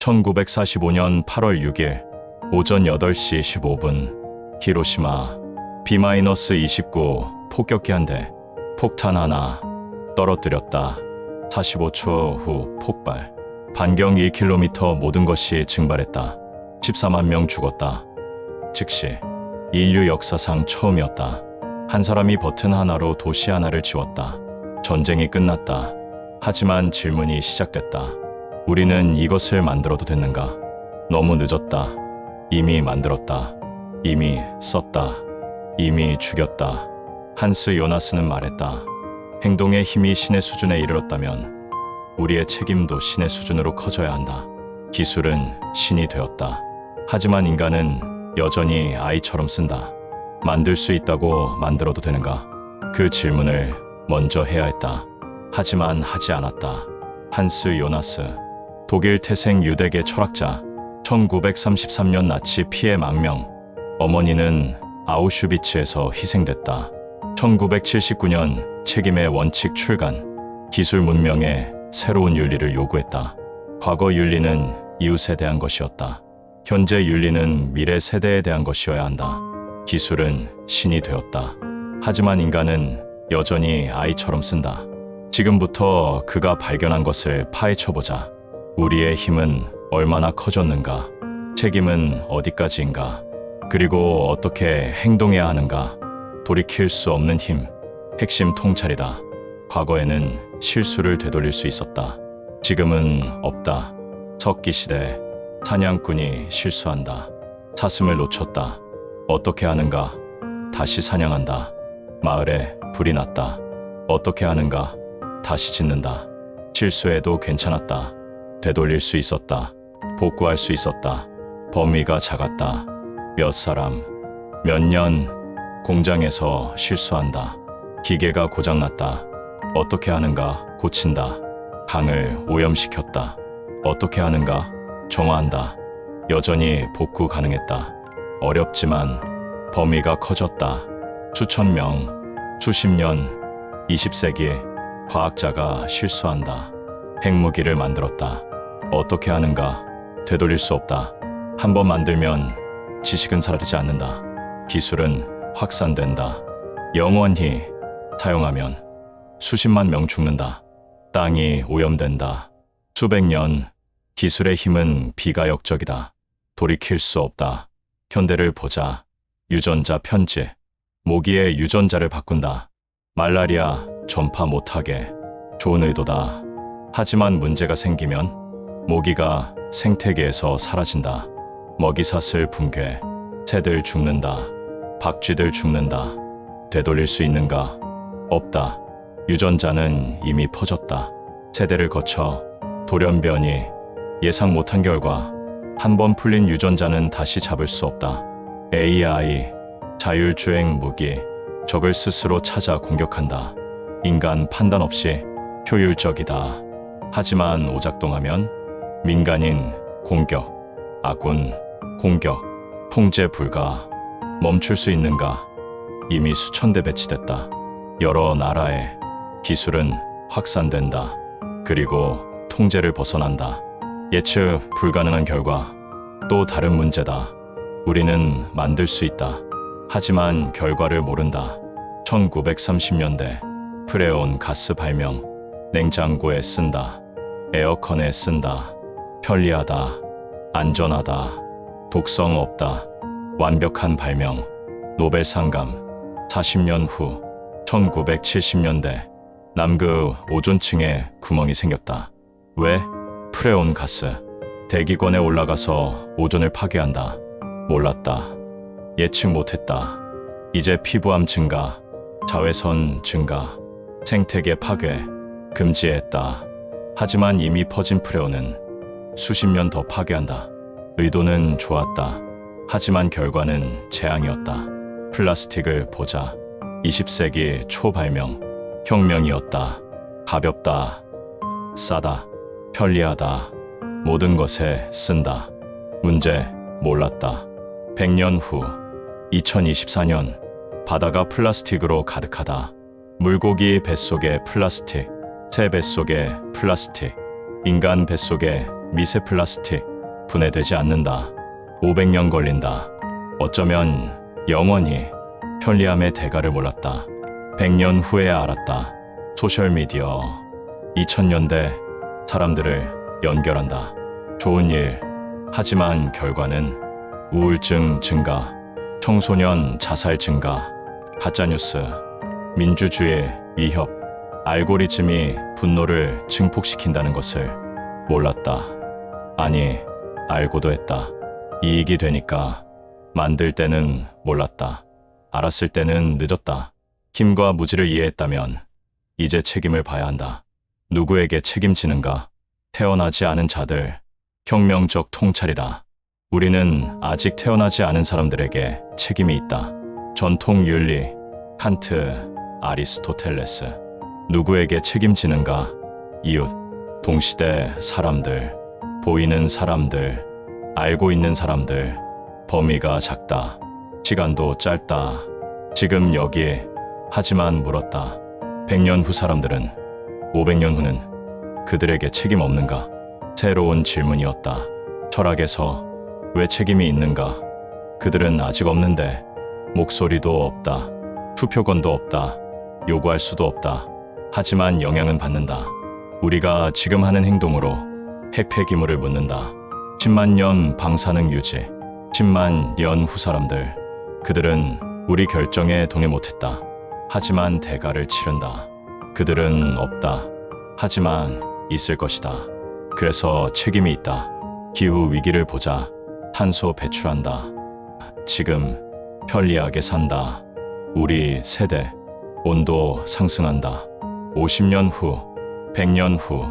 1945년 8월 6일 오전 8시 15분 히로시마 B-29 폭격기 한 대, 폭탄 하나 떨어뜨렸다. 45초 후 폭발. 반경 1km 모든 것이 증발했다. 14만 명 죽었다. 즉시 인류 역사상 처음이었다. 한 사람이 버튼 하나로 도시 하나를 지웠다. 전쟁이 끝났다. 하지만 질문이 시작됐다. 우리는 이것을 만들어도 됐는가? 너무 늦었다. 이미 만들었다. 이미 썼다. 이미 죽였다. 한스 요나스는 말했다. 행동의 힘이 신의 수준에 이르렀다면 우리의 책임도 신의 수준으로 커져야 한다. 기술은 신이 되었다. 하지만 인간은 여전히 아이처럼 쓴다. 만들 수 있다고 만들어도 되는가? 그 질문을 먼저 해야 했다. 하지만 하지 않았다. 한스 요나스, 독일 태생 유대계 철학자, 1933년 나치 피해 망명. 어머니는 아우슈비츠에서 희생됐다. 1979년 책임의 원칙 출간. 기술 문명에 새로운 윤리를 요구했다. 과거 윤리는 이웃에 대한 것이었다. 현재 윤리는 미래 세대에 대한 것이어야 한다. 기술은 신이 되었다. 하지만 인간은 여전히 아이처럼 쓴다. 지금부터 그가 발견한 것을 파헤쳐보자. 우리의 힘은 얼마나 커졌는가? 책임은 어디까지인가? 그리고 어떻게 행동해야 하는가? 돌이킬 수 없는 힘, 핵심 통찰이다. 과거에는 실수를 되돌릴 수 있었다. 지금은 없다. 석기시대, 사냥꾼이 실수한다. 사슴을 놓쳤다. 어떻게 하는가? 다시 사냥한다. 마을에 불이 났다. 어떻게 하는가? 다시 짓는다. 실수해도 괜찮았다. 되돌릴 수 있었다. 복구할 수 있었다. 범위가 작았다. 몇 사람, 몇 년, 공장에서 실수한다. 기계가 고장났다. 어떻게 하는가? 고친다. 강을 오염시켰다. 어떻게 하는가? 정화한다. 여전히 복구 가능했다. 어렵지만 범위가 커졌다. 수천 명, 수십 년, 20세기 과학자가 실수한다. 핵무기를 만들었다. 어떻게 하는가? 되돌릴 수 없다. 한 번 만들면 지식은 사라지지 않는다. 기술은 확산된다. 영원히 사용하면 수십만 명 죽는다. 땅이 오염된다. 수백 년, 기술의 힘은 비가역적이다. 돌이킬 수 없다. 현대를 보자. 유전자 편집. 모기의 유전자를 바꾼다. 말라리아 전파 못하게. 좋은 의도다. 하지만 문제가 생기면 모기가 생태계에서 사라진다. 먹이사슬 붕괴. 새들 죽는다. 박쥐들 죽는다. 되돌릴 수 있는가? 없다. 유전자는 이미 퍼졌다. 세대를 거쳐 돌연변이. 예상 못한 결과 한 번 풀린 유전자는 다시 잡을 수 없다. AI, 자율주행 무기, 적을 스스로 찾아 공격한다. 인간 판단 없이 효율적이다. 하지만 오작동하면 민간인 공격, 아군 공격, 통제 불가. 멈출 수 있는가? 이미 수천 대 배치됐다. 여러 나라에 기술은 확산된다. 그리고 통제를 벗어난다. 예측 불가능한 결과. 또 다른 문제다. 우리는 만들 수 있다. 하지만 결과를 모른다. 1930년대 프레온 가스 발명. 냉장고에 쓴다. 에어컨에 쓴다. 편리하다. 안전하다. 독성 없다. 완벽한 발명. 노벨 상감. 40년 후 1970년대 남극 오존층에 구멍이 생겼다. 왜? 프레온 가스. 대기권에 올라가서 오존을 파괴한다. 몰랐다. 예측 못했다. 이제 피부암 증가, 자외선 증가, 생태계 파괴 금지했다. 하지만 이미 퍼진 프레온은 수십 년 더 파괴한다. 의도는 좋았다. 하지만 결과는 재앙이었다. 플라스틱을 보자. 20세기 초 발명. 혁명이었다. 가볍다. 싸다. 편리하다. 모든 것에 쓴다. 문제 몰랐다. 100년 후 2024년 바다가 플라스틱으로 가득하다. 물고기 뱃속에 플라스틱, 새 뱃속에 플라스틱, 인간 뱃속에 미세 플라스틱. 분해되지 않는다. 500년 걸린다. 어쩌면 영원히 편리함의 대가를 몰랐다. 100년 후에 알았다. 소셜미디어 2000년대 사람들을 연결한다. 좋은 일. 하지만 결과는 우울증 증가, 청소년 자살 증가, 가짜뉴스, 민주주의 위협, 알고리즘이 분노를 증폭시킨다는 것을 몰랐다. 아니, 알고도 했다. 이익이 되니까 만들 때는 몰랐다. 알았을 때는 늦었다. 힘과 무지를 이해했다면 이제 책임을 봐야 한다. 누구에게 책임지는가? 태어나지 않은 자들, 혁명적 통찰이다. 우리는 아직 태어나지 않은 사람들에게 책임이 있다. 전통 윤리, 칸트, 아리스토텔레스. 누구에게 책임지는가? 이웃, 동시대 사람들, 보이는 사람들, 알고 있는 사람들. 범위가 작다. 시간도 짧다. 지금 여기에. 하지만 물었다. 100년 후 사람들은, 500년 후는 그들에게 책임 없는가? 새로운 질문이었다. 철학에서 왜 책임이 있는가? 그들은 아직 없는데 목소리도 없다. 투표권도 없다. 요구할 수도 없다. 하지만 영향은 받는다. 우리가 지금 하는 행동으로 핵폐기물을 묻는다. 10만 년 방사능 유지. 10만 년 후 사람들. 그들은 우리 결정에 동의 못했다. 하지만 대가를 치른다. 그들은 없다. 하지만 있을 것이다. 그래서 책임이 있다. 기후 위기를 보자. 탄소 배출한다. 지금 편리하게 산다. 우리 세대. 온도 상승한다. 50년 후, 100년 후.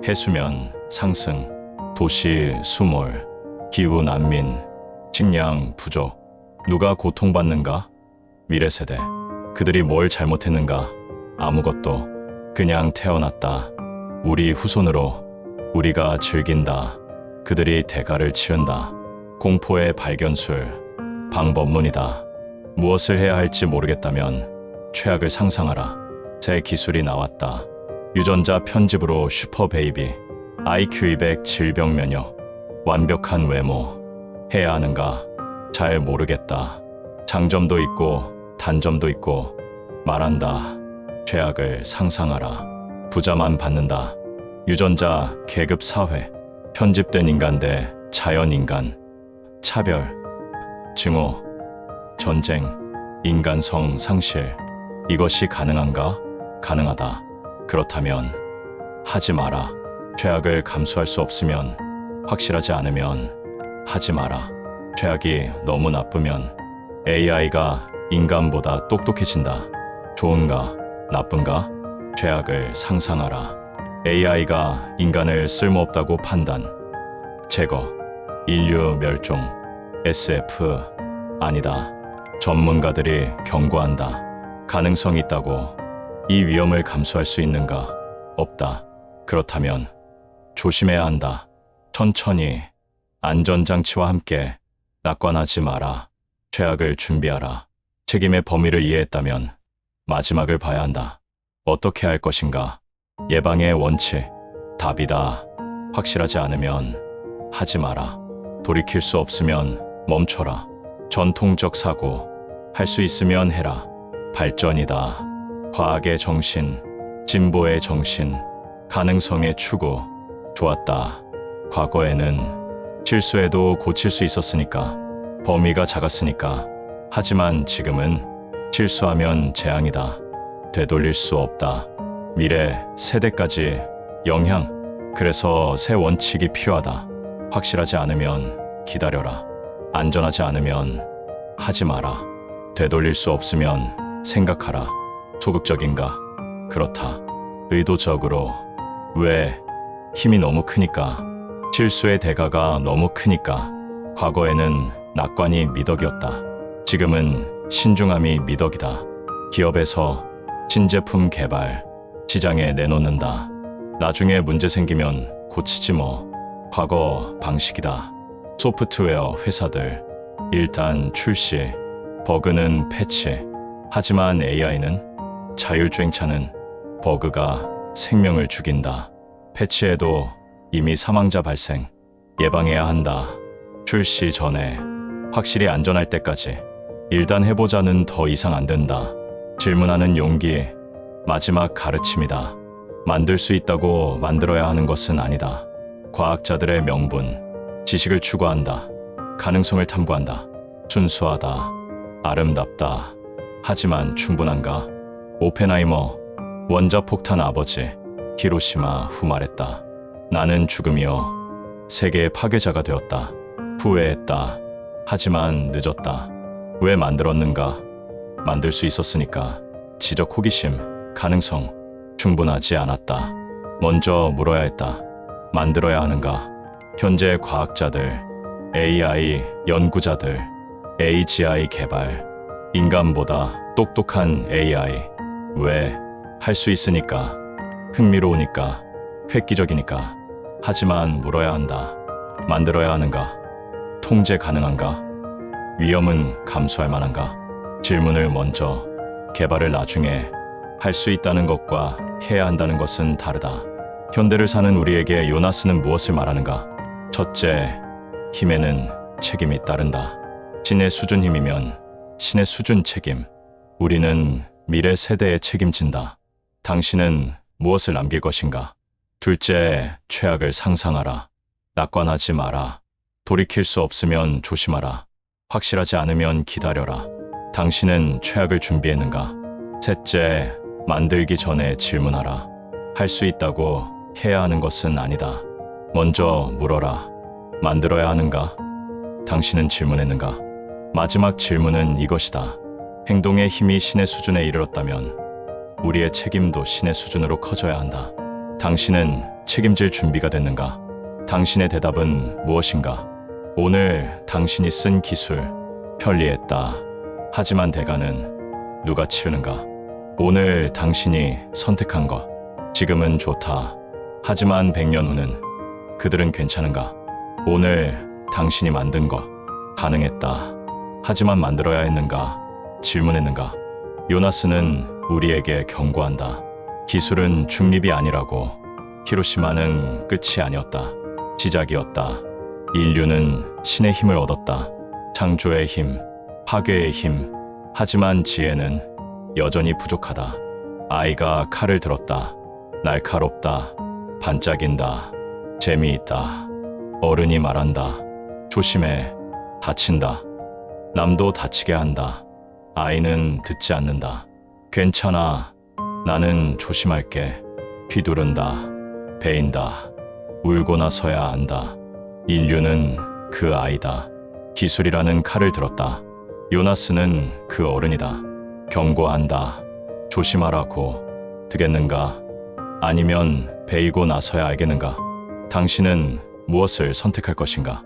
해수면 상승. 도시 수몰. 기후 난민. 식량 부족. 누가 고통받는가? 미래 세대. 그들이 뭘 잘못했는가? 아무것도. 그냥 태어났다. 우리 후손으로 우리가 즐긴다. 그들이 대가를 치른다. 공포의 발견술. 방법론이다. 무엇을 해야 할지 모르겠다면 최악을 상상하라. 새 기술이 나왔다. 유전자 편집으로 슈퍼베이비. IQ 200 질병 면역. 완벽한 외모. 해야 하는가? 잘 모르겠다. 장점도 있고 단점도 있고. 말한다. 최악을 상상하라. 부자만 받는다. 유전자 계급 사회. 편집된 인간 대 자연인간. 차별. 증오. 전쟁. 인간성 상실. 이것이 가능한가? 가능하다. 그렇다면 하지 마라. 최악을 감수할 수 없으면, 확실하지 않으면 하지 마라. 최악이 너무 나쁘면 AI가 인간보다 똑똑해진다. 좋은가? 나쁜가? 최악을 상상하라. AI가 인간을 쓸모없다고 판단. 제거. 인류 멸종. SF. 아니다. 전문가들이 경고한다. 가능성이 있다고. 이 위험을 감수할 수 있는가? 없다. 그렇다면 조심해야 한다. 천천히. 안전장치와 함께 낙관하지 마라. 최악을 준비하라. 책임의 범위를 이해했다면 마지막을 봐야 한다. 어떻게 할 것인가? 예방의 원칙. 답이다. 확실하지 않으면 하지 마라. 돌이킬 수 없으면 멈춰라. 전통적 사고. 할 수 있으면 해라. 발전이다. 과학의 정신. 진보의 정신. 가능성의 추구. 좋았다. 과거에는 실수해도 고칠 수 있었으니까. 범위가 작았으니까. 하지만 지금은 실수하면 재앙이다. 되돌릴 수 없다. 미래 세대까지 영향. 그래서 새 원칙이 필요하다. 확실하지 않으면 기다려라. 안전하지 않으면 하지 마라. 되돌릴 수 없으면 생각하라. 소극적인가? 그렇다. 의도적으로. 왜? 힘이 너무 크니까. 실수의 대가가 너무 크니까. 과거에는 낙관이 미덕이었다. 지금은 신중함이 미덕이다. 기업에서 신제품 개발, 시장에 내놓는다. 나중에 문제 생기면 고치지 뭐. 과거 방식이다. 소프트웨어 회사들. 일단 출시, 버그는 패치. 하지만 AI는, 자율주행차는 버그가 생명을 죽인다. 패치해도 이미 사망자 발생. 예방해야 한다. 출시 전에 확실히 안전할 때까지 일단 해보자는 더 이상 안 된다. 질문하는 용기, 마지막 가르침이다. 만들 수 있다고 만들어야 하는 것은 아니다. 과학자들의 명분, 지식을 추구한다. 가능성을 탐구한다. 순수하다. 아름답다. 하지만 충분한가? 오펜하이머, 원자폭탄 아버지, 히로시마 후 말했다. 나는 죽음이요. 세계의 파괴자가 되었다. 후회했다. 하지만 늦었다. 왜 만들었는가? 만들 수 있었으니까. 지적 호기심, 가능성, 충분하지 않았다. 먼저 물어야 했다. 만들어야 하는가? 현재 과학자들, AI 연구자들, AGI 개발, 인간보다 똑똑한 AI. 왜? 할 수 있으니까. 흥미로우니까. 획기적이니까. 하지만 물어야 한다. 만들어야 하는가? 통제 가능한가? 위험은 감수할 만한가? 질문을 먼저, 개발을 나중에. 할 수 있다는 것과 해야 한다는 것은 다르다. 현대를 사는 우리에게 요나스는 무엇을 말하는가? 첫째, 힘에는 책임이 따른다. 신의 수준 힘이면 신의 수준 책임. 우리는 미래 세대에 책임진다. 당신은 무엇을 남길 것인가? 둘째, 최악을 상상하라. 낙관하지 마라. 돌이킬 수 없으면 조심하라. 확실하지 않으면 기다려라. 당신은 최악을 준비했는가? 셋째, 만들기 전에 질문하라. 할 수 있다고 해야 하는 것은 아니다. 먼저 물어라. 만들어야 하는가? 당신은 질문했는가? 마지막 질문은 이것이다. 행동의 힘이 신의 수준에 이르렀다면 우리의 책임도 신의 수준으로 커져야 한다. 당신은 책임질 준비가 됐는가? 당신의 대답은 무엇인가? 오늘 당신이 쓴 기술, 편리했다. 하지만 대가는 누가 치르는가? 오늘 당신이 선택한 것, 지금은 좋다. 하지만 100년 후는 그들은 괜찮은가? 오늘 당신이 만든 것, 가능했다. 하지만 만들어야 했는가? 질문했는가? 요나스는 우리에게 경고한다. 기술은 중립이 아니라고. 히로시마는 끝이 아니었다. 시작이었다. 인류는 신의 힘을 얻었다. 창조의 힘, 파괴의 힘. 하지만 지혜는 여전히 부족하다. 아이가 칼을 들었다. 날카롭다. 반짝인다. 재미있다. 어른이 말한다. 조심해. 다친다. 남도 다치게 한다. 아이는 듣지 않는다. 괜찮아. 나는 조심할게. 휘두른다. 베인다. 울고 나서야 안다. 인류는 그 아이다. 기술이라는 칼을 들었다. 요나스는 그 어른이다. 경고한다. 조심하라고. 듣겠는가? 아니면 베이고 나서야 알겠는가? 당신은 무엇을 선택할 것인가?